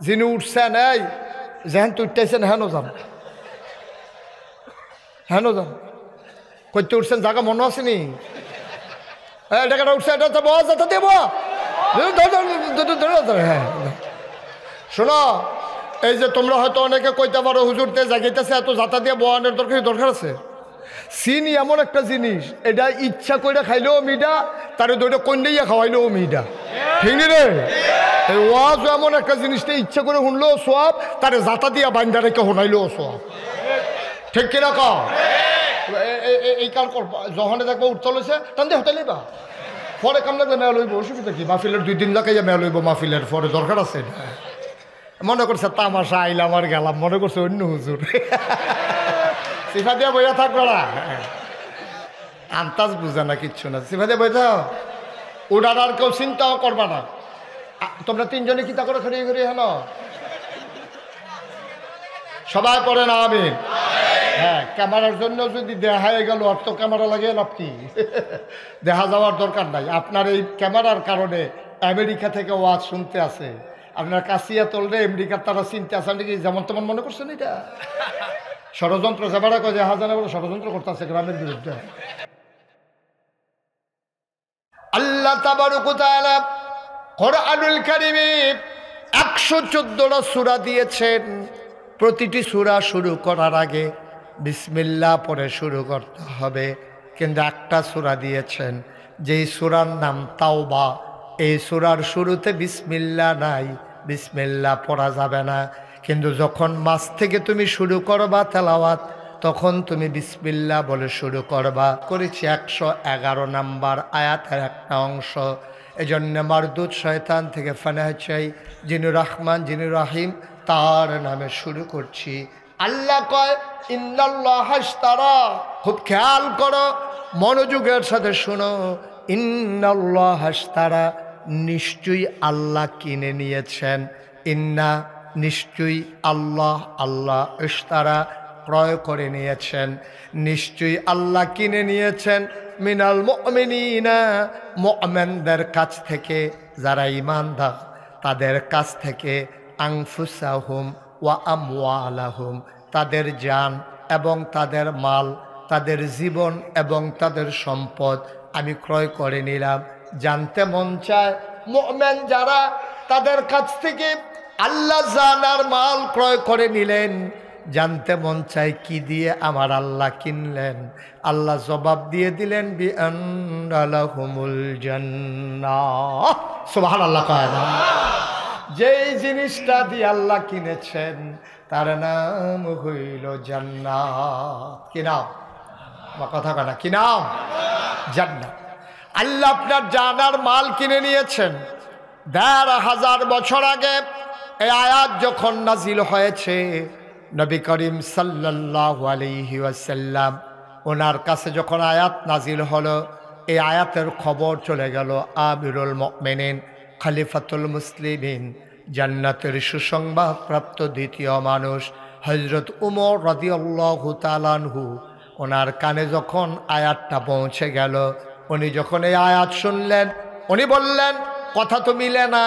যিনি উঠছেন এই যেহেন তুইতেছেন হেন যান, হেন যান। করতে উঠছেন জায়গা মনে আসেনি? টাকাটা উঠছে, এটা তো বস যাতে দেব। হ্যাঁ শোনো, এই যে তোমরা হয়তো অনেকে কইতে পারো হুজুরতে জাগিতেছে, এত যাতা দিয়ে বয়ানের দরকার আছে। চিনি এমন একটা জিনিস, এটা ইচ্ছা করে খাইলেও মিডা, তার দুইটা কন্যাইয়া খাওয়াইলেও মিডা, ঠিক নি রে? এই ওয়াজ এমন একটা জিনিসটা ইচ্ছা করে শুনলেও সব, তারে যাতা দিয়া বাইন্দা রেখে শোনাইলেও সব, ঠিক কিনা ক? এই কার যখন দেখবো উঠতে লইছে টান দিয়ে হতে লইবা, পরে কাম লাগলে মেয়া লইব, অসুবিধা কি? মাহফিলের 2 দিন লাগাইয়া মেয়া লইব, মাহফিলের পরে দরকার আছে। মনে করছে তামাশা আইলাম আর গেলাম, মনে করছে অন্য হুজুর। সিফা দিয়া বইয়া থাকবো না, আন্তাজ বুঝে না কিচ্ছু না। সিফা দিয়া বই থাক, ওটার আর কেউ চিন্তাও করবা না। তোমরা 3 জনে কিতা করে খড়িয়ে খড়িয়ে হেন সবাই পড়ে না আমিন। হ্যাঁ, ক্যামেরার জন্য যদি দেখায় গেল আর তো ক্যামেরা লাগিয়ে লাভ কি? দেখা যাওয়ার দরকার নাই। আপনার এই ক্যামেরার কারণে আমেরিকা থেকে ওয়াজ শুনতে আসে, আপনার কাশিয়া তলরে আমেরিকার তারা চিনতে আসে নাকি? যেমন তেমন মনে করছেন এটা ষড়যন্ত্র। সেবারা কয়ে হাজার ষড়যন্ত্র করতে আছে গ্রামের বিরুদ্ধে। আল্লাহ তাবারক ওয়া তাআলা কোরআনুল কারীমে 114টা সূরা দিয়েছেন। প্রতিটি সূরা শুরু করার আগে বিসমিল্লাহ পড়ে শুরু করতে হবে, কিন্তু একটা সূরা দিয়েছেন যেই সূরার নাম তাওবা। এই সূরার শুরুতে বিসমিল্লাহ নাই, বিসমিল্লাহ পড়া যাবে না। কিন্তু যখন মাঝ থেকে তুমি শুরু করবা তেলাওয়াত, তখন তুমি বিসমিল্লাহ বলে শুরু করবা। করেছি 111 নাম্বার আয়াতের একটা অংশ। এজন্য মারদুদ শয়তান থেকে ফানাহ চাই, যিনি রহমান যিনি রহিম তার নামে শুরু করছি। আল্লাহ কয় ইন্নাল্লাহ আশতারা, খুব খেয়াল করো, মনোযোগের সাথে শোনো। ইন্নাল্লাহ আশতারা, নিশ্চয়ই আল্লাহ কিনে নিয়েছেন। ইন্না, নিশ্চয়ই, আল্লাহ, আল্লাহ, ইশতারা, ক্রয় করে নিয়েছেন। নিশ্চয়ই আল্লাহ কিনে নিয়েছেন মিনাল মুমিনিনা, মুমিনদের কাছ থেকে, যারা ঈমানদার তাদের কাছ থেকে, আনফুসাহুম ওয়া আমওয়ালাহুম, তাদের জান এবং তাদের মাল, তাদের জীবন এবং তাদের সম্পদ আমি ক্রয় করে নিলাম। জানতে মন চায় মুমিন যারা, তাদের কাছ থেকে আল্লাহ জান আর মাল ক্রয় করে নিলেন। জানতে মন চায় কি দিয়ে আমার আল্লাহ কিনলেন? আল্লাহ জবাব দিয়ে দিলেন বিআন্না লাহুমুল জান্নাহ। সুবহানাল্লাহ। কয় না? যেই জিনিসটা দিয়ে আল্লাহ কিনেছেন তার নাম হইল জান্নাত। কি নাম? আমার কথা কয় না, কি নাম? জান্নাত। আল্লাহ আপনার জানার মাল কিনে নিয়েছেন। ১৫০০ বছর আগে এই আয়াত যখন নাজিল হয়েছে, নবী করিম সাল্লাল্লাহু আলাইহি ওয়াসাল্লাম ওনার কাছে যখন আয়াত নাজিল হলো, এই আয়াতের খবর চলে গেল আমিরুল মুমিনিন, খলিফাতুল মুসলিমিন, জান্নাতের সুসংবাদ প্রাপ্ত দ্বিতীয় মানুষ হযরত উমর রাদিয়াল্লাহু তাআলা আনহু, ওনার কানে যখন আয়াতটা পৌঁছে গেল, উনি যখন এই আয়াত শুনলেন, উনি বললেন কথা তো মিলে না।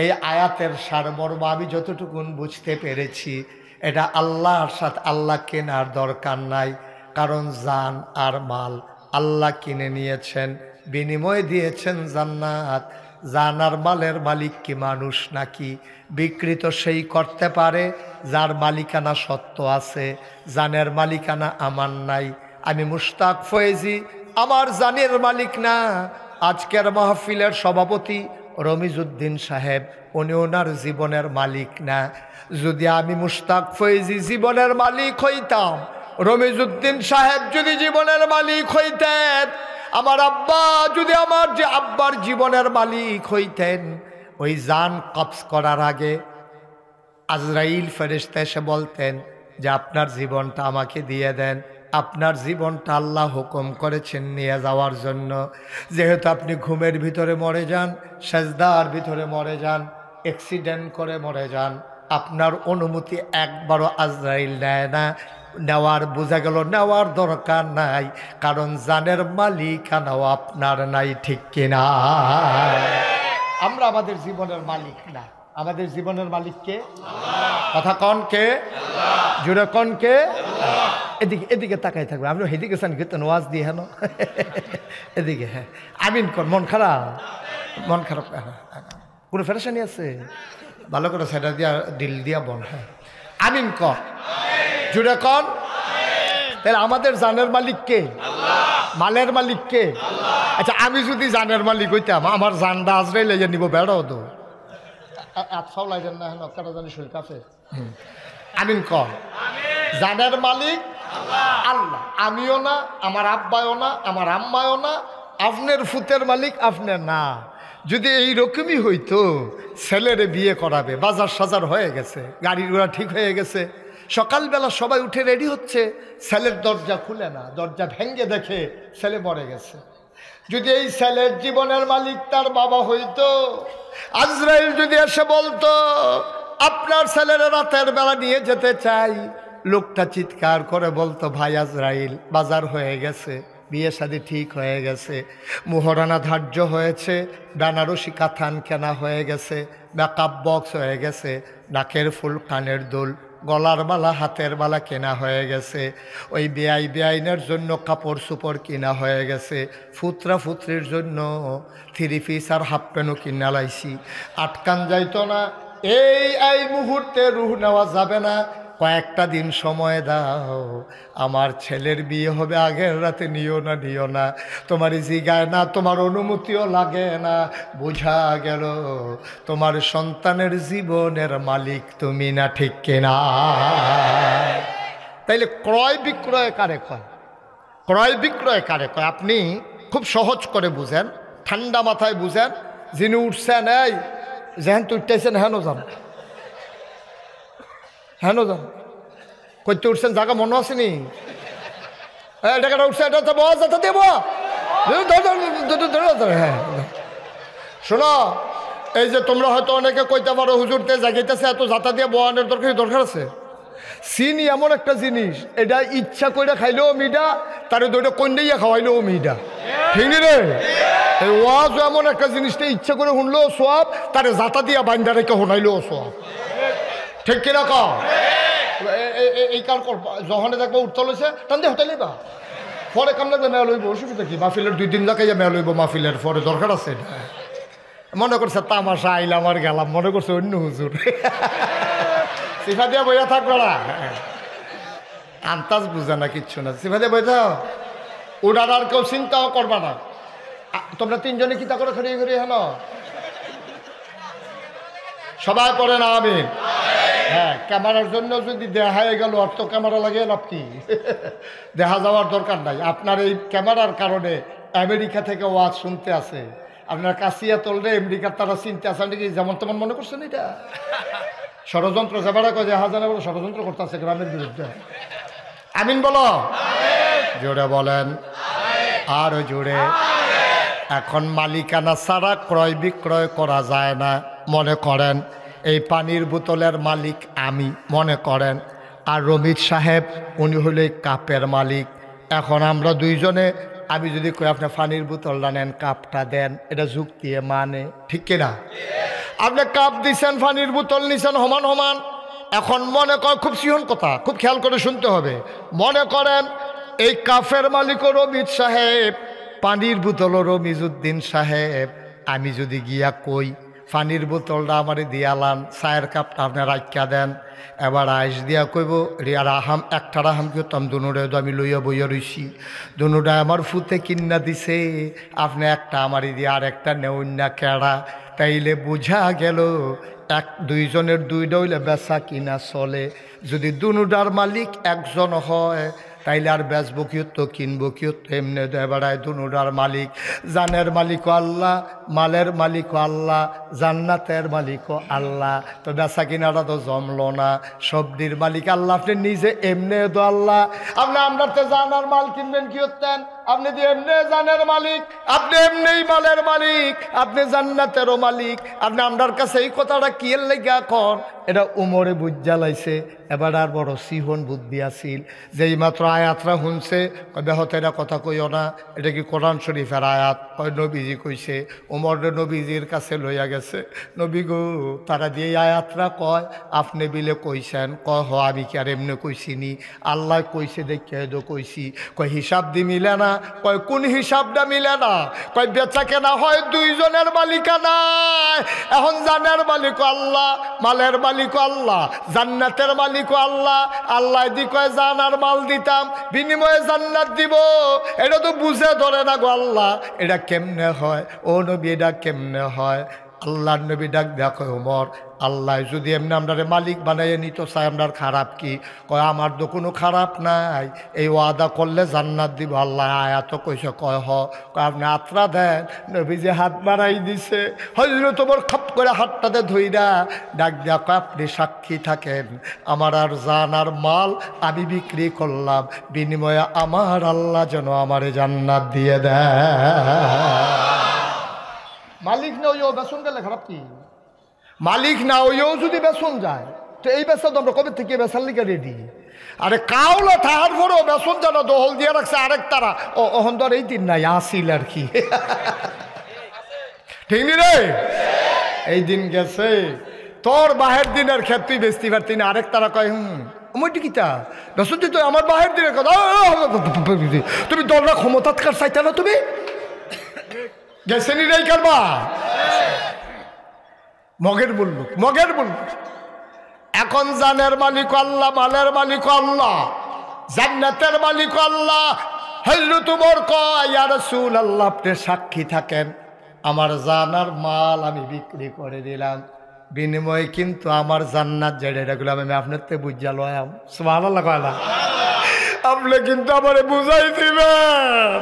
এই আয়াতের সারমর্ম আমি যতটুকুন বুঝতে পেরেছি, এটা আল্লাহর সাথে আল্লাহ কেনার দরকার নাই, কারণ জান আর মাল আল্লাহ কিনে নিয়েছেন, বিনিময় দিয়েছেন জান্নাত। জান আর মালের মালিক কি মানুষ নাকি? বিকৃত সেই করতে পারে যার মালিকানা সত্য আছে, জানের মালিকানা আমার নাই। আমি মুশতাক ফয়েজি আমার জানের মালিক না। আজকের মাহফিলের সভাপতি রমিজউদ্দিন সাহেব, উনি ওনার জীবনের মালিক না। যদি আমি মুশতাক ফয়েজি জীবনের মালিক হইতাম, রমিজউদ্দিন সাহেব যদি জীবনের মালিক হইতেন, আমার আব্বা যদি আমার যে আব্বার জীবনের মালিক হইতেন, ওই জান কবজ করার আগে আজরাইল ফেরেশতা এসে বলতেন যে আপনার জীবনটা আমাকে দিয়ে দেন। আপনার জীবনটা আল্লাহ হুকুম করেছেন নিয়ে যাওয়ার জন্য। যেহেতু আপনি ঘুমের ভিতরে মরে যান, সেজদার ভিতরে মরে যান, অ্যাক্সিডেন্ট করে মরে যান, আপনার অনুমতি একবারও আজরাইল নেয় না। নেওয়ার বোঝা গেল নেওয়ার দরকার নাই, কারণ জানের মালিকানাও আপনার নাই, ঠিক কিনা? আমরা আমাদের জীবনের মালিক না। আমাদের জীবনের মালিক কে? কথা কন কে? জুড়ে কন কে? এদিকে এদিকে তাকাই থাকবে, আপনি হেদিকে চান কীর্তন ওয়াজ দিয়ে হেন এদিকে। হ্যাঁ আমিন কর। মন খারাপ? মন খারাপ কোনো ফেরেশানি আছে? ভালো করে সেটা দিয়া দিল দিয়া বল। হ্যাঁ আমিন কর, জুড়ে কন। তাহলে আমাদের জানের মালিক কে? মালের মালিক কে? আচ্ছা আমি যদি জানের মালিক হইতাম, আমার জানটা আজরাইল লেগে নিব, বেড়াও তো আতফাও লাগেন না হেন কাটা জানি শরীর কাছে। আমিন কর। জানের মালিক আল্লাহ। আমিও না, আমার আব্বাও না, আমার আম্মাও না, আপনার ফুতের মালিক আপনার না। যদি এইরকমই হইতো, ছেলেরে বিয়ে করাবে, বাজার সাজার হয়ে গেছে, গাড়ি ঘোড়া ঠিক হয়ে গেছে, সকালবেলা সবাই উঠে রেডি হচ্ছে, ছেলের দরজা খুলে না, দরজা ভেঙ্গে দেখে ছেলে মরে গেছে। যদি এই ছেলের জীবনের মালিক তার বাবা হইতো, আজরাইল যদি এসে বলতো আপনার ছেলের রাতের বেলা নিয়ে যেতে চাই, লোকটা চিৎকার করে বলতো ভাই আজরাইল বাজার হয়ে গেছে, বিয়ে শাদী ঠিক হয়ে গেছে, মোহরানা ধার্য হয়েছে, বেনারসি কাথান কেনা হয়ে গেছে, মেকআপ বক্স হয়ে গেছে, নাকের ফুল, কানের দুল, গলার বালা, হাতের বালা কেনা হয়ে গেছে, ওই বেআইনের জন্য কাপড় চোপড় কিনা হয়ে গেছে, ফুতরা ফুতরির জন্য 3 পিস আর হাফ প্যান্টও কিনা লাইছি, আটকান যাইতো না। এই মুহূর্তে রুহ নেওয়া যাবে না, কয়েকটা দিন সময় দাও, আমার ছেলের বিয়ে হবে, আগের রাতে নিও না, তোমার জিগায় না, তোমার অনুমতিও লাগে না, বোঝা গেল তোমার সন্তানের জীবনের মালিক তুমি না, ঠিক কিনা? তাইলে ক্রয় বিক্রয় কারে কয়? ক্রয় বিক্রয় কারে কয়? আপনি খুব সহজ করে বুঝেন, ঠান্ডা মাথায় বুঝেন। যিনি উঠছেন, এই যেহেন তুইতেছেন হেন যান, হেন যান, করতে উঠছেন, জায়গা মনে আসেনি? টাকাটা উঠছে, এটা তো বস যাতে দেব। হ্যাঁ শোনো, এই যে তোমরা হয়তো অনেকে কইতে পারো হুজুরতে জাগাইতেছে, এত জাতা দিয়ে বয়ানের দরকার আছে। চিনি এমন একটা জিনিস, এটা ইচ্ছা করে খাইলেও মিডা, তারে দুইটা কন্যাইয়া খাওয়াইলেও মিডা, ঠিক নি রে? এই ওয়াজ এমন একটা জিনিসটা ইচ্ছা করে শুনলেও সোয়াব, তারে জাতা দিয়া বাইন্দা রেখে শোনাইলেও সোয়াব, ঠিক কিনা কও? এই কার যখনে দেখবো উঠতে লইছে টান দিয়ে হোটেল লইবা, পরে কাম লাগলে মেয়া লইব, অসুবিধা কি? মাহফিলের 2 দিন লাগাইয়া মেয়া লইব, মাহফিলের পরে দরকার আছে। মনে করছে তামাশা আইলাম আর গেলাম, মনে করছে অন্য হুজুর, সিফা দিয়া বইয়া থাকবে না, আন্তাজ বুঝে না, কিচ্ছু না, সিফা দিয়া বই থাও, ওটার আর কেউ চিন্তাও করবা না। তোমরা 3 জনে কিতা করে খড়িয়ে খড়িয়ে হেন সবাই পড়ে না আমি। হ্যাঁ ক্যামেরার জন্য যদি দেখায় গেল, আর তো ক্যামেরা লাগিয়ে লাভ কি? দেখা যাওয়ার দরকার নাই। আপনার এই ক্যামেরার কারণে আমেরিকা থেকে ওয়াজ শুনতে আসে, আপনার কাছিয়া তলরে আমেরিকার তারা চিনতে আসেন নাকি, যেমন তেমন মনে করছেন এটা ষড়যন্ত্র। যাবারা কয় দেখা যায় না, বলে ষড়যন্ত্র করতে আছে গ্রামের বিরুদ্ধে। আমিন বলো, জোরে বলেন, আর জোরে। এখন মালিকানা ছাড়া ক্রয় বিক্রয় করা যায় না। মনে করেন এই পানির বোতলের মালিক আমি, মনে করেন, আর রমিত সাহেব উনি হলে কাপের মালিক। এখন আমরা 2 জনে, আমি যদি কই আপনি পানির বোতলটা নেন, কাপটা দেন, এটা যুক্তি মানে, ঠিক কিনা? আপনি কাপ দিচ্ছেন, পানির বোতল নিছেন, সমান সমান। এখন মনে কর, খুব সিহন কথা, খুব খেয়াল করে শুনতে হবে। মনে করেন এই কাপের মালিকও রমিত সাহেব, পানির বোতলও রমিজউদ্দিন সাহেব। আমি যদি গিয়া কই পানির বোতলটা আমারে দিয়ালান, চায়ের কাপটা আপনি রাখিয়া দেন, এবার আইস দিয়া কইব রিয়ার আহাম একটা আহাম করতাম, দুনুরে তো আমি লইয়া বইয়া রইছি, দুনুটা আমার ফুতে কিন্না দিছে, আপনি একটা আমারই দিয়ে আর একটা নেউন না কেড়া। তাইলে বোঝা গেল 2 জনের 2টা হইলে বেচা কিনা চলে। যদি দুনুটার মালিক একজন হয়, তাইলে আর বেচবো কিয়ত, কিনবো কিয়ত, এমনি দেয় বেড়ায়। দুনুটার মালিক, জানের মালিকও আল্লাহ, মালের মালিকও আল্লাহ, জান্নাতের মালিকও আল্লাহ। তো বেচা কিনাটা তো জমলো না, সবদির মালিক আল্লাহ, আপনি নিজে এমনি তো আল্লাহ। আপনি আমরা তো জানার মাল কিনবেন কি হতেন, আপনি যে এমনি জানের মালিক, আপনি এমনিই মালের মালিক, আপনি জান্নাতেরও মালিক। আপনি আমরার কাছে এই কথাটা কি এর লাগা কন? এটা উমরে বুঝালাইছে। এবার আর বড় সিহন বুদ্ধি আসিল, যেই মাত্র আয়াতরা শুনছে বেহতে এটা কথা কইও না, এটা কি কোরআন শরীফের আয়াত? কয় নবীজি কইছে। উমর নবীজির কাছে লইয়া গেছে। নবী গো, তারা দিয়ে আয়াতরা কয় আপনি বিলে কইছেন? কয় হ, আমি কি আর এমনি কইছিনি, আল্লাহ কইছে দেখে দো কইছি। কয় হিসাব দি মিলে না। কয় কোন হিসাবটা মিলে না? কয় বেচা কেনা হয় দুইজনের মালিকানায়, এখন জানের মালিক আল্লাহ, মালের মালিক আল্লাহ, জান্নাতের মালিক আল্লাহ। আল্লাহ দি কয় জান আর মাল দিতাম, বিনিময়ে জান্নাত দিব। এটা তো বুঝে ধরে না গো আল্লাহ, এটা কেমনে হয়? ও নবী, এটা কেমনে হয়? আল্লাহর নবী ডাক দেখো ওমর, আল্লাহ যদি এমনি আমরা মালিক বানাইয়ে নিত চাই, আমরার খারাপ কি? কয় আমার তো কোনো খারাপ নাই, এই ওয়াদা করলে জান্নাত দিব। আল্লাহ আয়াত কইছে। কয় হ। কয় আপনি আত্রা দেন। নবী যে হাত মারাই দিছে, হজরত ওমর খাপ করে হাতটাতে ধইরা ডাক দেয়া কয় আপনি সাক্ষী থাকেন, আমার আর জান আর মাল আমি বিক্রি করলাম, বিনিময়ে আমার আল্লাহ যেন আমারে জান্নাত দিয়ে দেয়। মালিক না ওইও বেসন গেলে খারাপ কি? মালিক না ওইও যদি বেসন যায়, তো এই বেসন তো আমরা কবে থেকে বেসার লিখে রেডি। আরে কাউলা তাহার পরেও বেসন যেন দহল দিয়ে রাখছে আরেক তারা। ও ওহন ধর এই দিন নাই আসিল আর কি, ঠিক নি রে? এই দিন গেছে, তোর বাহের দিনের ক্ষেত তুই বেচতে পারতি না। আরেক তারা কয় ওইটি কিতা বেসন তুই আমার বাহের দিনের কথা। তুমি দলরা ক্ষমতাৎকার চাইতে না, তুমি গেছে নি রে কারবা মগের বলল, মগের বলল। এখন জানের মালিক আল্লাহ, মালের মালিক আল্লাহ, জান্নাতের মালিক আল্লাহ। হযরত ওমর কয় ইয়া রাসূলুল্লাহ, আপনি সাক্ষী থাকেন, আমার জানার মাল আমি বিক্রি করে দিলাম, বিনিময়ে কিন্তু আমার জান্নাত যেটা এগুলো আমি আপনার তে বুঝা লয়াম। সুবহানাল্লাহ কয় না? আপনি কিন্তু আমারে বুঝাই দিবেন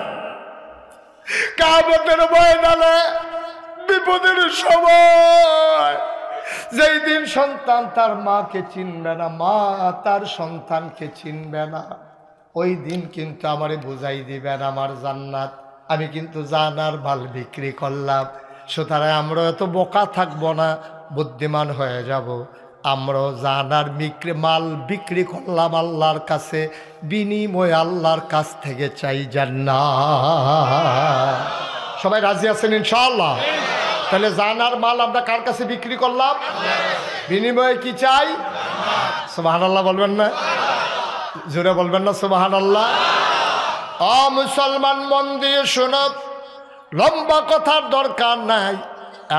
কিয়ামতের ময়দানে, বিপদের সময়, যেই দিন সন্তান তার মাকে চিনবে না, মা তার সন্তানকে চিনবে না, ওই দিন কিন্তু আমারে বুঝাই দিবেন আমার জান্নাত আমি কিন্তু জানার মাল বিক্রি করলাম। সুতরাং আমরা এত বোকা থাকবো না, বুদ্ধিমান হয়ে যাব। আমরাও জানার মাল বিক্রি করলাম আল্লাহর কাছে, বিনিময়ে আল্লাহর কাছ থেকে চাই জান্নাত। সবাই রাজি আছেন ইনশাআল্লাহ? তাহলে জানার মাল আমরা কার কাছে বিক্রি করলাম? বিনিময়ে কি চাই? সুবহানাল্লাহ বলবেন না? জোরে বলবেন না সুবহানাল্লাহ? ও মুসলমান, মন দিয়ে শোনো, লম্বা কথার দরকার নাই।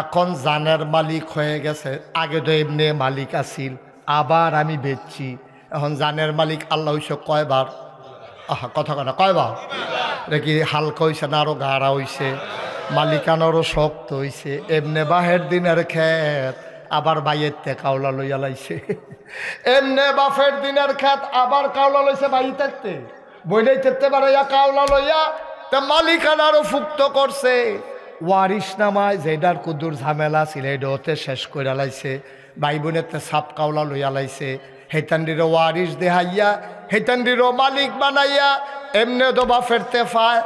এখন জানের মালিক হয়ে গেছে, আগে তো এমনি মালিক আসিল, আবার আমি বেচছি। এখন জানের মালিক আল্লাহ হইছে কয়বার? আহা কথা কয় না, কয়বার? দেখি হালকা হইছে না আরো গাঢ়া হইছে, মালিকানারও শক্ত হইছে। এমনে বাহের দিনের ক্ষেত আবার বাইয়ের তে কাউলা লইয়া লাইছে, এমনে বাফের দিনের ক্ষেত আবার কাউলা লইছে বাই থাকতে, বইলেই থাকতে পারে কাউলা লইয়া, তা মালিকানারও ফুক্ত করছে। ওয়ারিশ নামায় যেটার কুদুর ঝামেলা ছিল এটা ওতে শেষ করে লাইছে, ভাই বোনের তে সাপ কাউলা লইয়া লাইছে, হেতান্ডিরও ওয়ারিশ দেহাইয়া হেতান্ডিরও মালিক বানাইয়া এমনে দোবা ফেরতে পায়,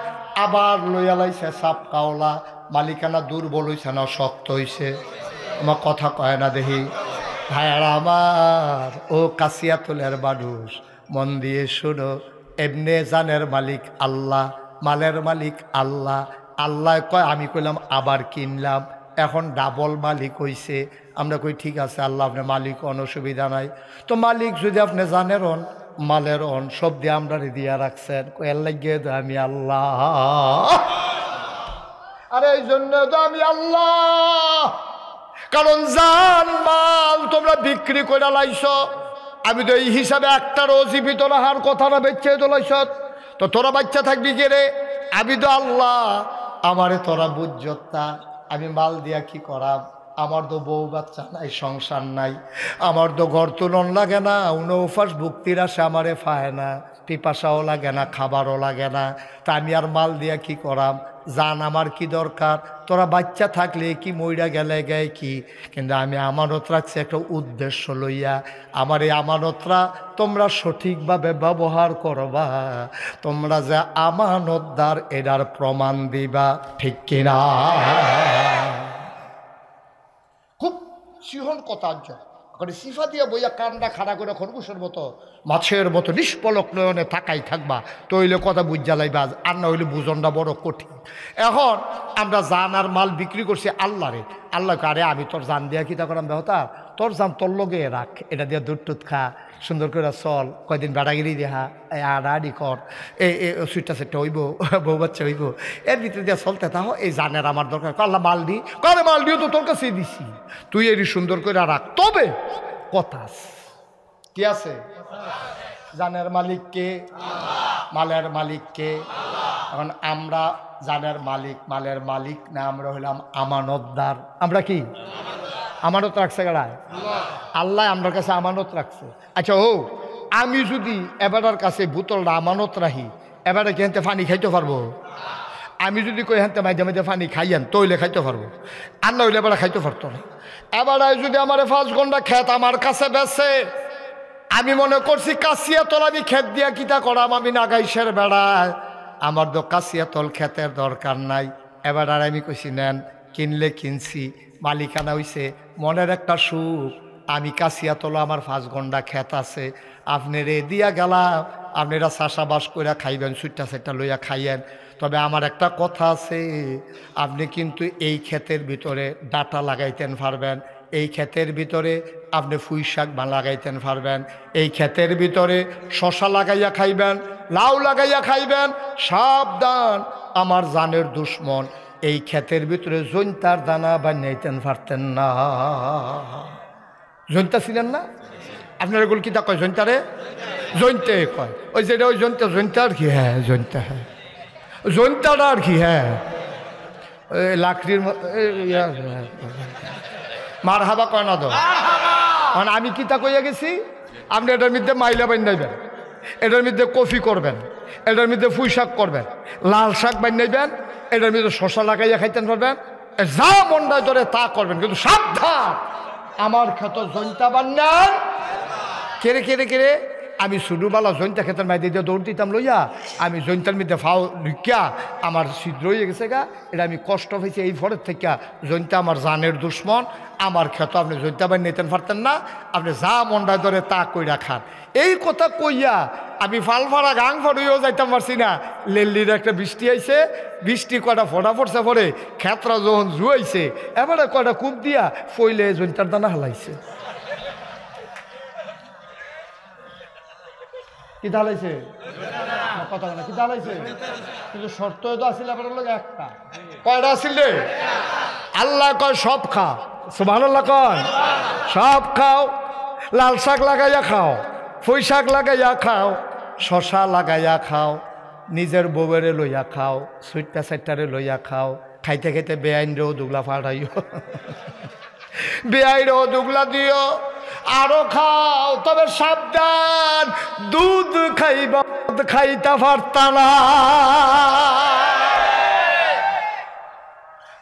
আবার লইয়া লাইছে সাপ কাওলা। মালিকানা দুর্বল হইছে না শক্ত হইছে? আমার কথা কয় না দেখি ভাইয়ার আমার, ও কাশিয়াতুলের মানুষ, মন দিয়ে শুনো, এমনে জানের মালিক আল্লাহ, মালের মালিক আল্লাহ। আল্লাহ কয় আমি কইলাম আবার কিনলাম, এখন ডাবল মালিক হইছে। আমরা কই ঠিক আছে আল্লাহ আপনার মালিক, কোনো অসুবিধা নাই। তো মালিক যদি আপনি জানের হন, মালের হন, সব দিয়ে আমরা দিয়া রাখছেন, এর লাগিয়ে তো আমি আল্লাহ। আরে এই জন্য তো আমি আল্লাহ, কারণ জান মাল তোমরা বিক্রি করে লাইছ, আমি তো এই হিসাবে একটারও জীবিত রাহার কথা না বেচে তোলাইছ, তো তোরা বাচ্চা থাকবি কে রে? আমি তো আল্লাহ, আমারে তোরা বুঝতা, আমি মাল দিয়া কি করাম? আমার তো বউ বাচ্চা নাই, সংসার নাই, আমার তো ঘর তুলন লাগে না, উনৌফাস ভুক্তির আসে আমারে পায় না, পিপাসাও লাগে না, খাবারও লাগে না, তা আমি আর মাল দিয়া কি করাম? জান আমার কি দরকার? তোরা বাচ্চা থাকলে কি, মইরা গেলে গায়ে কি, কিন্তু আমি আমানত রাখছি একটা উদ্দেশ্য লইয়া। আমার এই আমানতরা তোমরা সঠিকভাবে ব্যবহার করবা, তোমরা যে আমানতদার এটার প্রমাণ দিবা, ঠিক কিনা? খুব সিহন কথা সিফা দিয়া বইয়া কানটা খাড়া করে খরগোশের মতো, মাছের মতো নিষ্পলক নয়নে তাকাই থাকবা, তৈলে কথা বুঝা লাইবা, আর না হইলে বুঝনটা বড় কঠিন। এখন আমরা জান আর মাল বিক্রি করছি আল্লাহরে। আল্লাহকে, আরে আমি তোর জান দিয়া কিতা করাম বেহতা, তোর জান তোর লগে রাখ, এটা দিয়া দুধ টুধ খা, সুন্দর করে চল, কয়দিন বেড়াগিরি দেহা, আড়াআড়ি কর, এই সুইটটা সেটটা হইব, বউ বাচ্চা হইব, এর ভিতরে দিয়া চলতে থাকো। এই জানের আমার দরকার, আল্লাহ মাল দি, কারে মাল দিও তো তোর কাছেই দিছি, তুই এরই সুন্দর করে রাখ। তবে কথা কি আছে? জানের মালিক কে? মালের মালিক কে? এখন আমরা জানের মালিক, মালের মালিক না, আমরা হইলাম আমানতদার। আমরা কি আমানত রাখছে গাড়ায়? আল্লাহ আমার কাছে আমানত রাখছে। আচ্ছা, ও আমি যদি এবারের কাছে বোতলটা আমানত রাখি, এবারে কি হেনতে পানি খাইতে পারবো? আমি যদি কই হেনতে মাঝে মাঝে পানি খাইয়েন, তৈলে খাইতে পারবো, আর না হইলে এবারে খাইতে পারতো না। এবারে যদি আমার 5 ঘন্টা খেত আমার কাছে বেছে, আমি মনে করছি কাশিয়াতল আমি খেত দিয়া কিতা করাম, আমি নাগাইশের বেড়ায়, আমার তো কাশিয়াতল খেতের দরকার নাই। এবার আর আমি কইছি নেন, কিনলে কিনছি, মালিকানা হইছে, মনের একটা সুখ। আমি কাশিয়াতল আমার 5 ঘন্টা খেত আছে, আপনি রে দিয়া গেলাম, আপনারা চাষাবাস করে খাইবেন, সুইটটা সেটটা লইয়া খাইয়েন। তবে আমার একটা কথা আছে, আপনি কিন্তু এই ক্ষেতের ভিতরে ডাটা লাগাইতেন পারবেন, এই ক্ষেতের ভিতরে আপনি পুঁই শাক লাগাইতেন পারবেন, এই ক্ষেতের ভিতরে শশা লাগাইয়া খাইবেন, লাউ লাগাইয়া খাইবেন। সাবধান, আমার জানের দুশ্মন এই ক্ষেতের ভিতরে জৈন্তার দানা বানাইতেন পারতেন না। জৈন্তা ছিলেন না আপনার? এগুলো কিতা কয়? জৈন্তারে জৈন্তে কয়। ওই যেটা ওই জৈন্তা, জৈন্তা আর কি? হ্যাঁ জৈন্তা, হ্যাঁ জৈন্তাটা আর কি? হ্যাঁ লাকড়ির মার হাবা কয় না তো। আমি কিতা কইয়া গেছি, আপনি এটার মধ্যে মাইলা বানাইবেন, এটার মধ্যে কফি করবেন, এটার মধ্যে পুঁই শাক করবেন, লাল শাক বানাইবেন, এটার মধ্যে শশা লাগাইয়া খাইতেন পারবেন, যা মন্ডায় ধরে তা করবেন, কিন্তু সাবধান আমার ক্ষেত জৈন্তা বান্নান। কেড়ে কেড়ে কেড়ে আমি ছোটোবেলা জৈন্তা ক্ষেতের মাই দিয়ে দৌড় দিতাম লইয়া, আমি জৈন্তার মধ্যে ফাও ঢুকিয়া আমার ছিদ্র হয়ে গেছে গা, এটা আমি কষ্ট হয়েছে এই ফলের থেকে। জৈন্তা আমার জানের দুশ্মন, আমার ক্ষেত আপনি জৈন্তা বাই নিতেন পারতেন না, আপনি যা মন্ডায় ধরে তা কইরা খান। এই কথা কইয়া আমি ফালফাড়া গাং ফাড়িয়েও যাইতাম পারছি না। লেল্লির একটা বৃষ্টি আইছে, বৃষ্টি কয়টা ফোটা পড়ছে, পরে ক্ষেতরা যখন জুয়াইছে, এবারে কয়টা কূপ দিয়া ফইলে জৈন্তার দানা হালাইছে। কি ঢালাইছে? কথা না, কি ঢালাইছে? কিন্তু শর্ত তো আসলে আপনার লোক একটা, কয়টা আসিল রে? আল্লাহ কয় সব খা, সুবহানাল্লাহ কয় সব খাও, লাল শাক লাগাইয়া খাও, পুঁই শাক লাগাইয়া খাও, শশা লাগাইয়া খাও, নিজের বউয়েরে লইয়া খাও, সুইটটা সাইটটারে লইয়া খাও, খাইতে খাইতে বেআইনরেও দুগলা ফাটাইও, বেআইনরেও দুগলা দিও, আরো খাও। তবে সাবধান, দুধ খাইবা খাইতে পারতা না,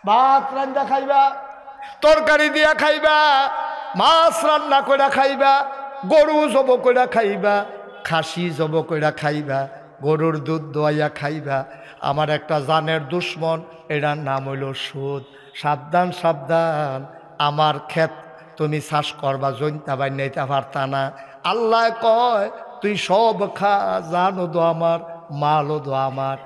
ভাত রান্না খাইবা, তরকারি দিয়া খাইবা, মাছ রান্না করে খাইবা, গরু জব করে খাইবা, খাসি জব করে খাইবা, গরুর দুধ দোয়াইয়া খাইবা। আমার একটা জানের দুশ্মন, এটার নাম হইল সুদ। সাবধান সাবধান, আমার ক্ষেত তুমি চাষ করবা, জৈন্তা বাই নেইতে পারতা না। আল্লাহ কয় তুই সব খা, জানো দো আমার, মালও দো আমার,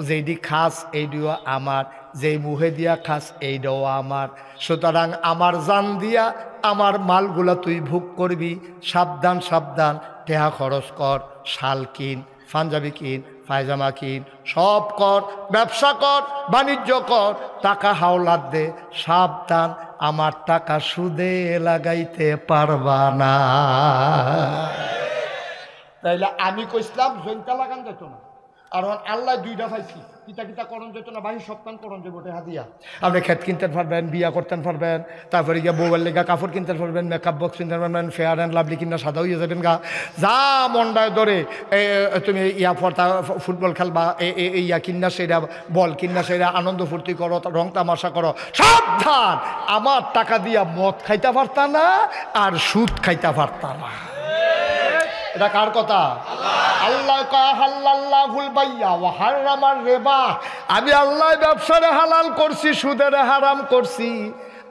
যেইটি খাস এইটিও আমার, যেই মুহে দিয়া খাস এইটাও আমার। সুতরাং আমার জান দিয়া আমার মালগুলা তুই ভোগ করবি। সাবধান সাবধান, টেহা খরচ কর, শাল কিন, পাঞ্জাবি কিন, পায়জামা কিন, সব কর, ব্যবসা কর, বাণিজ্য কর, টাকা হাওলাত দে। সাবধান, আমার টাকা সুদে লাগাইতে পারবা না। তাইলে আমি কইছিলাম জৈন্তা লাগান যেত না, আর আল্লাহ দুইটা পাইছি কিতা কিতা করণ যেত না বাহি সপ্তাহ করণ যে বটে হাতিয়া আপনি খেত কিনতে পারবেন, বিয়া করতে পারবেন, তারপরে গিয়ে বউয়ের লেগা কাপড় কিনতে পারবেন, মেকআপ বক্স কিনতে পারবেন, ফেয়ার অ্যান্ড লাভলি কিনা সাদা হয়ে যাবেন গা, যা মন্ডায় ধরে তুমি ইয়া ফর্তা ফুটবল খেলবা, ইয়া কিনা সেরা বল কিনা সেরা আনন্দ ফুর্তি করো, রং তামাশা করো, সাবধান আমার টাকা দিয়া মদ খাইতে পারতা না আর সুদ খাইতে পারতা না। এটা কার কথা? আল্লাহ হাল্লাল্লাহুল বাইয়া ওয়া হারামার রিবা। আমি আল্লাহ ব্যবসারে হালাল করছি, সুদের হারাম করছি।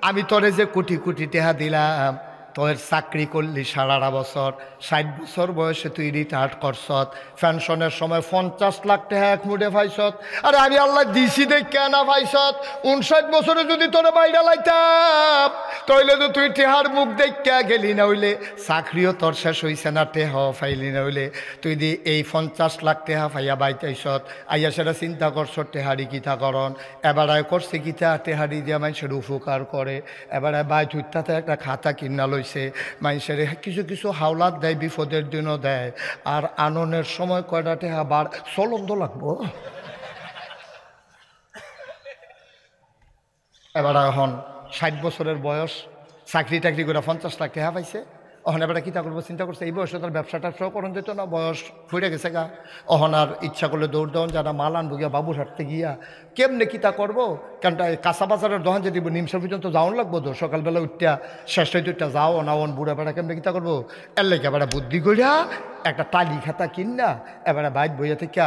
আমি তোরে যে কোটি কোটি টাকা দিলাম, তোর চাকরি করলি 18.5 বছর, 60 বছর বয়সে তুই রিটায়ার্ড করছত, পেনশনের সময় 50 লাখ টাকা এক মুঠে পাইছত। আরে আমি আল্লাহ দিছি দেখে না পাইছত। 59 বছরে যদি তোরে বাইরে লাইতাম তাইলে তো তুই টেহার মুখ দেখা গেলি না, হইলে চাকরিও তোর শেষ হইছে না, টেহাও ফাইলি না, হইলে তুই দি এই 50 লাখ টাকা পাইয়া বাইতাইছত। আইয়া সেটা চিন্তা করছ টেহারি কিতা করন, এবারায় করছে কিতা টেহারি দিয়া মানুষের উপকার করে, এবারে বাই তুইটাতে একটা খাতা কিনা লইছে, মানুষের কিছু কিছু হাওলাত দেয়, বিপদের দিনও দেয়, আর আননের সময় কয়টা টেহা বার চলন্দ লাগবো। এবার এখন 60 বছরের বয়স, চাকরি টাকরি করে 50 লাখ টাকা পাইছে। অহন এবার কিতা করবো চিন্তা করছে, এই বয়সে তার ব্যবসা ট্যাবসাও করণ যেত না, বয়স ফুটে গেছে গা। অহন আর ইচ্ছা করলে দৌড় দেওয়ান যারা মাল আনবো গিয়া বাবুর হাঁটতে গিয়া কেমনে কিতা করবো, কেনটা কাঁচা বাজারের দোকান যদি নিমসার পর্যন্ত যাওয়ান লাগবো তো, সকালবেলা উঠটা শেষ হইতে উঠটা যাও নাওন বুড়া বেড়া কেমনে কিতা করবো, এর লেগে এবার বুদ্ধি করিয়া একটা টালি খাতা কিনা এবারে বাইক বইয়া থেকে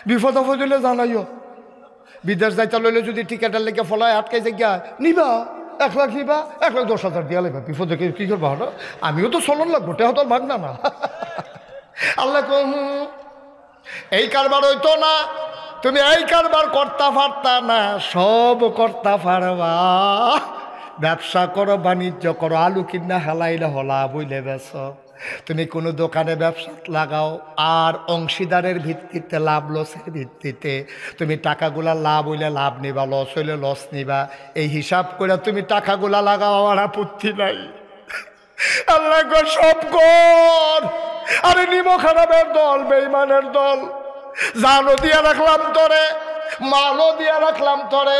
বিপদ আপদ হইলে জানাইও। বিদেশ যাইতে লইলে যদি টিকেটের লেগে ফলায় আটকাই যাই নিবা 1 লাখ নিবা, 1,10,000 দিয়া লাগবে, বিপদে কি করবা হলো, আমিও তো চলন লাগবো, টেহা তোর ভাগ না না। আল্লাহ এই কারবার হইতো না, তুমি এই কারবার করতে পারতা না, সব করতে পারবা। ব্যবসা করো, বাণিজ্য করো, আলু কিনা হেলাইলে হলা বইলে বেছ, তুমি কোনো দোকানে ব্যবসা লাগাও আর অংশীদারের ভিত্তিতে লাভ লসের ভিত্তিতে তুমি টাকাগুলা লাভ হইলে লাভ নিবা, লস হইলে লস নিবা, এই হিসাব করে তুমি টাকাগুলা লাগাও, আমার আপত্তি নাই। আল্লাহ সব কর। আরে নিমো খারাপের দল, বেঈমানের দল, জানও দিয়া রাখলাম তোরে, মালও দিয়া রাখলাম তোরে,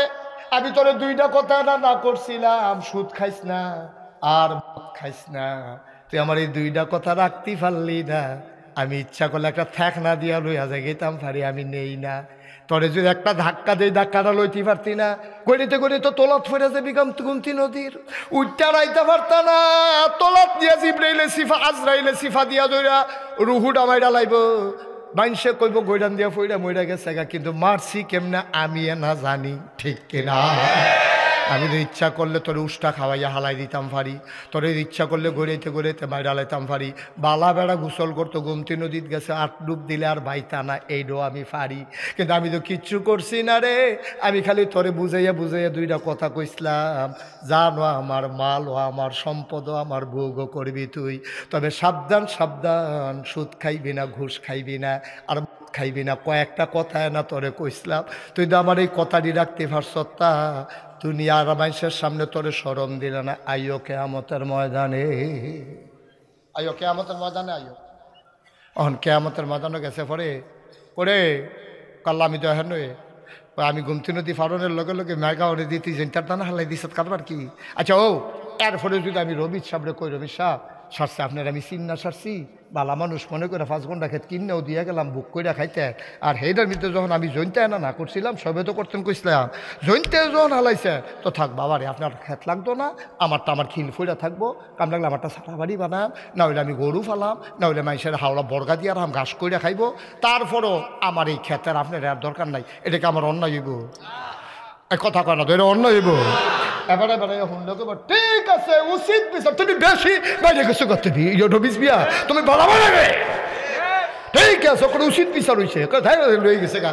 আমি তোরে 2টা কথা না করছিলাম, সুদ খাইস না আর মদ খাইস না, তুই আমার এই 2টা কথা রাখতে পারলি না। আমি ইচ্ছা করলে একটা থ্যাক না দিয়া লইয়া যাই গেতাম পারি, আমি নেই না। তোরে যদি একটা ধাক্কা দেই, ধাক্কাটা লইতে পারতি না, গড়িতে গড়িতে তোলাত ফেরে যাবি গুমতি নদীর, উঠটা রাইতে পারতা না, তোলাত দিয়া জিব্রাইলে সিফা আজরাইলে সিফা দিয়া ধইরা রুহুটা মাইরা লাইব, মানুষে কইব গৈরান দিয়া ফইরা মইরা গেছে গা, কিন্তু মারছি কেমনে আমি না জানি, ঠিক কিনা? আমি তো ইচ্ছা করলে তোর উষ্টা খাওয়াইয়া হালাই দিতাম পারি, তোর ইচ্ছা করলে গড়াইতে গড়াইতে মাইরা হালাইতাম পারি, বালা বেড়া গোসল করতো, গোমতী নদীত গেছে 8 ডুব দিলে আর বাইতা না, এইটাও আমি পারি, কিন্তু আমি তো কিচ্ছু করছি না রে। আমি খালি তোরে বুঝাইয়া বুঝাইয়া 2টা কথা কইসলাম, জানো আমার মাল ও আমার সম্পদ ও আমার ভোগও করবি তুই, তবে সাবধান সাবধান, সুদ খাইবি না, ঘুষ খাইবি না, আর খাইবি না। কয়েকটা কথা না তোরে কইসলাম, তুই তো আমার এই কথাটি রাখতে পারছ, তা দুনিয়ার মানুষের সামনে তোরে শরম দিলে না। আইও কিয়ামতের ময়দানে, আইও কিয়ামতের ময়দানে, আইও। অহন কিয়ামতের ময়দানে গেছে পরে পরে কাল্লা আমি তো এখন আমি গুমতি নদী ফারনের লগে লগে মেঘা ওরে দিতে জেন্টার দানা হালাই দিস কারবার কি। আচ্ছা ও এরপরে যদি আমি রবির সাহেবরে কই, রবি সাহেব সারছে আপনার আমি চিন্না সারছি, বালা মানুষ মনে করে 5 ঘন্টা খেত কিনেও দিয়ে গেলাম বুক করে খাইতে, আর সেইটার মধ্যে যখন আমি জৈনতে না করছিলাম, সবে তো করতেন কইসলাম, জৈনতে যখন হালাইছে তো থাক বাবারে আপনার খেত লাগতো না, আমারটা আমার খিল ফুইরা থাকবো, কাম লাগলে আমারটা সারা বাড়ি বানাম, না হইলে আমি গরু ফালাম, না হইলে মানুষের হাওড়া বর্গা দিয়ে আরাম ঘাস করে খাইবো, তারপরও আমার এই ক্ষেতের আপনার আর দরকার নাই, এটাকে আমার অন্যায় হইব, কথা কয় না তো, এটা অন্যায় হইব। এবারে ঠিক আছে, উচিত বিচার, তুমি বেশি বাইরে গেছো করতে বিয়া, তুমি বরাবর ঠিক আছে, ওখানে উচিত বিচার হয়েছে, রয়ে গেছে গা,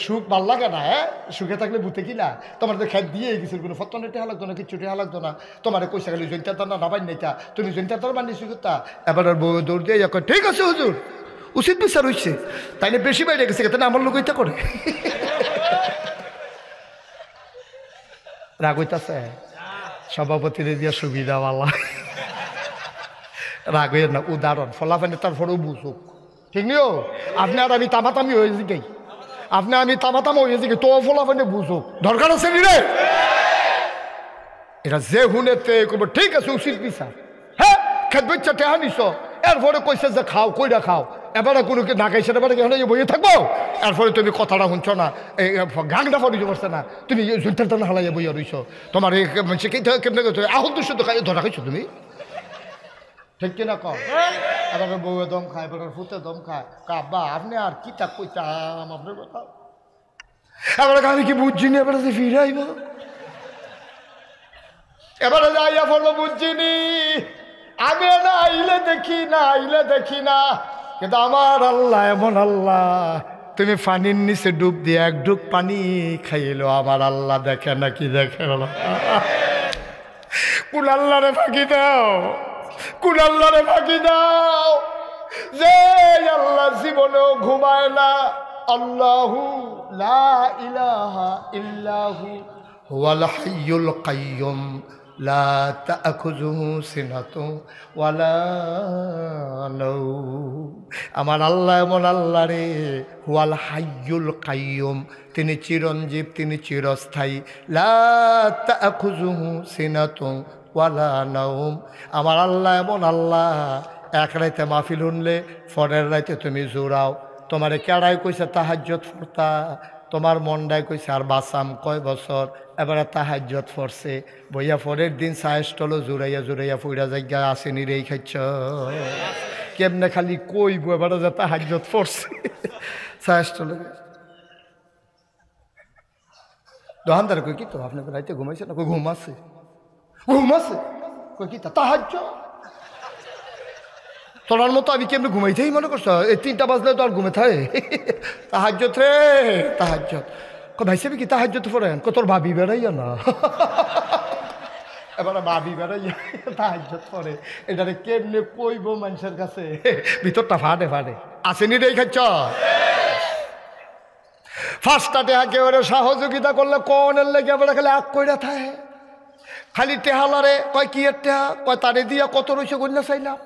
সুখ ভাল লাগে না, হ্যাঁ সুখে থাকলে বুঝতে কি না, তোমার তো খেত দিয়ে গেছে, কোনো ফতনে টেহা লাগতো না, কিচ্ছু টেহা লাগতো না, তোমার কইসা গেলে জৈন্তার তার না নাবাই নেতা, তুমি জৈন্তার তার বানিয়েছি তা, এবার দৌড় দিয়ে ঠিক আছে হুজুর উচিত বিচার হয়েছে, তাই না বেশি বাইরে গেছে, তাই না আমার লোক এটা করে রাগ হইতাছে, সভাপতিরে দিয়া সুবিধাওয়ালা রাগ হইয়া না, উদাহরণ ফলাফানি তারপরেও বুঝুক, ঠিক নিও আপনি আর আমি তামাতামি হয়েছি গে, আপনি আমি তামাতামা হয়েছি গে, তো ফলাফলে বুঝো দরকার আছে নি রে। এটা যে হুনেতে করবো ঠিক আছে উচিত বিচার। হ্যাঁ খেত বেচা টেহা নিছ, এরপরে কইছে যে খাও কইরা খাও, এবারে কোনো না খাইছে এবারে কেন বইয়ে থাকবো, এরপরে তুমি কথাটা শুনছ না, এই গাংটা পড়ে পারছে না, তুমি জুনটার টানা হালাইয়া বইয়া রইছ, তোমার এই কেমনে আহুল দুশো তো খাই ধরা খাইছো তুমি, ঠিক কিনা কম। এবারে বউয়ে দম খায়, এবারে ফুটে দম খায়, কাব্বা আপনি আর কি তা কইতাম আপনার কথা, এবারে আমি কি বুঝছি না, এবারে যে ফিরাইব, এবারে যাইয়া পড়বো বুঝছিনি, আমি না আইলে দেখি না, আইলে দেখি না, কিন্তু আমার আল্লাহ এমন আল্লাহ, তুমি পানির নিচে ডুব দিয়ে এক ডুব পানি খাইলো, আমার আল্লাহ দেখে নাকি দেখে না। কোন আল্লাহ রে ফাঁকি দাও, কোন আল্লাহ রে ফাঁকি দাও, যে আল্লাহ জীবনেও ঘুমায় না, আল্লাহু লা ইলাহা ইল্লাহু হুয়াল হাইয়ুল কাইয়ুম লা তা'খুযুহু সিনাতুন ওয়ালা নাওম। আমার আল্লাহ এমন আল্লাহ রে, হুয়াল হাইয়ুল কাইয়ুম, তিনি চিরঞ্জীব, তিনি চিরস্থায়ী, লা তা'খুযুহু সিনাতুন ওয়ালা নাওম। আমার আল্লাহ এমন আল্লাহ, এক রাইতে মাহফিল শুনলে পরের রাইতে তুমি জোড়াও, তোমারে কেড়াই কইছে তাহাজ্জুদ পড়তা, তোমার মনটাই কইছে আর বাসাম কয় বছর, এবারে তাহাজ্জুদ পড়ছে, বইয়া পরের দিন সাহেস্টল জুড়াইয়া জুড়াইয়া ফুইরা জায়গা আসেনি রেই খাইছ, কেমনে খালি কইব এবারে যে তাহাজ্জুদ পড়ছে সাহেস্টল। দোকানদার কই কি তো আপনি রাইতে ঘুমাইছে না, কই ঘুম আছে, ঘুম আছে, কই কি তাহাজ্জুদ, তোলার মতো আমি কেমনি ঘুমাইতেই মনে করছো, এই 3টা বাজলে তো আর ঘুমে থাকে, তাহাজ্জুদ রে তাহাজ্জুদ, ভাই সাহেব কি তাহাজ্জুদ পড়েন, তোর ভাবি বেড়াইয়া না, এবারে ভাবি বেড়াইয়া তাহাজ্জুদ পড়ে, এটারে কেমনে কইব মানুষের কাছে, ভিতরটা ফাটে ফাটে, আসেনি রে খাচ্ছ। ফার্স্টটা টেহা কেউ সহযোগিতা করলে কনের লেগে এবারে খালি আগ কইরা থাকে, খালি টেহালারে কয় কি এর টেহা, কয় তারে দিয়া কত রয়েছে গন্যা চাইলাম,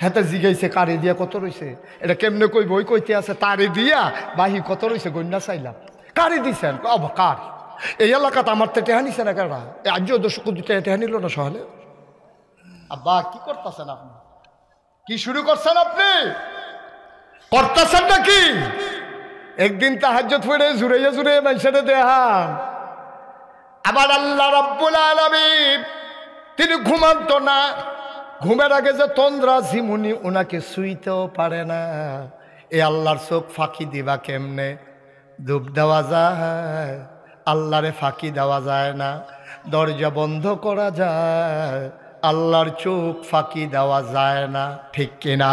হ্যাঁ জিগাইছে কারে দিয়া কত রয়েছে, এটা কেমনে কই বই কইতে আছে, তারে দিয়া বাহি কত রয়েছে গন্যা চাইলাম, কারে দিছেন, কার এই এলাকাতে আমার তো টেহা নিছে না, কারা আজ দর্শক টেহা নিল না সহলে। আব্বা কি করতেছেন আপনি, কি শুরু করছেন আপনি, করতেছেন নাকি? একদিন তাহাজ্জুদ পড়ে জুড়াইয়া জুড়াইয়া মানুষের দেহান, আবার আল্লাহ রাব্বুল আলামিন তিনি ঘুমান্ত না, ঘুমের আগে যে তন্দ্রা ঝিমুনি ওনাকে শুইতেও পারে না, এ আল্লাহর চোখ ফাঁকি দিবা কেমনে, ডুব দেওয়া যায়, আল্লাহরে ফাঁকি দেওয়া যায় না, দরজা বন্ধ করা যায়, আল্লাহর চোখ ফাঁকি দেওয়া যায় না, ঠিক কিনা?